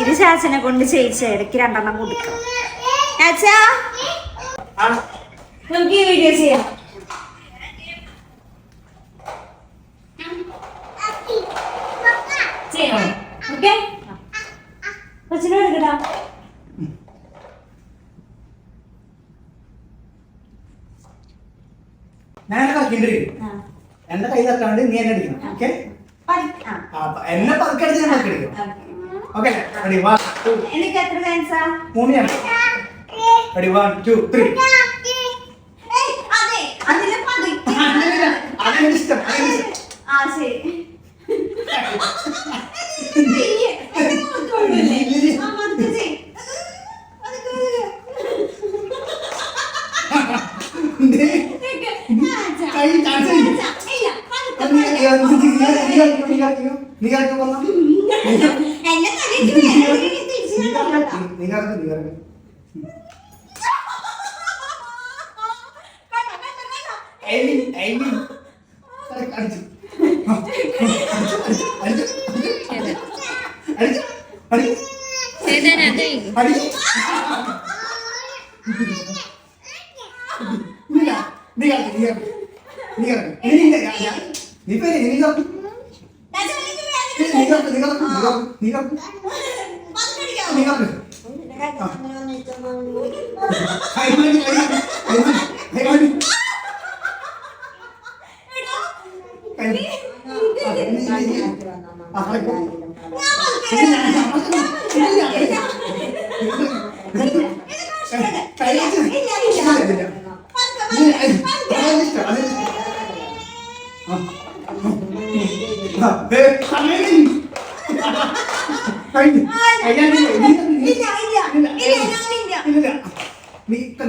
ഇത് ചാച്ചനെ കൊണ്ട് ചെയ്യിച്ച ഇടയ്ക്ക് 2 എണ്ണം കൊടുക്കും. ചാച്ചാ നമുക്ക് ഈ വീഡിയോ ചെയ്യാം. ഓക്കെ കൊച്ചിനെ എടുക്കട്ടാ. എന്റെ കൈ തട്ടാണ്ട് നീ എന്നെ അടിക്കണം. ഓക്കെ എന്നെ പതുക്കടിച്ച് ഞാൻ പതുക്കടിക്കും. ഓക്കെ റെഡി 1 2 എനിക്ക് എത്ര ഫാൻസാ? 3 ആണ്. റെഡി 1 2 3. അതെ അതിലെ പതുക്കെ അതെനിക്ക് ഇഷ്ടം. ആ ശരി.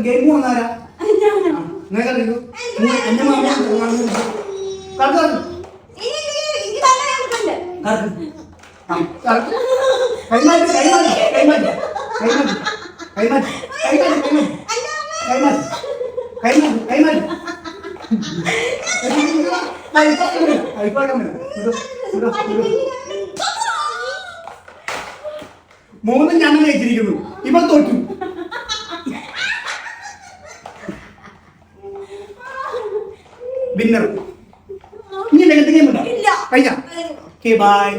ഗെയിം വന്നാരാ മൂന്നും ഞാൻ ജയിച്ചിരിക്കുന്നു. ഇവൾ തോറ്റു. വിന്നർ. ഇനി എന്തെങ്കിലും ഗെയിം ഉണ്ടോ? കഴിഞ്ഞ. Okay bye.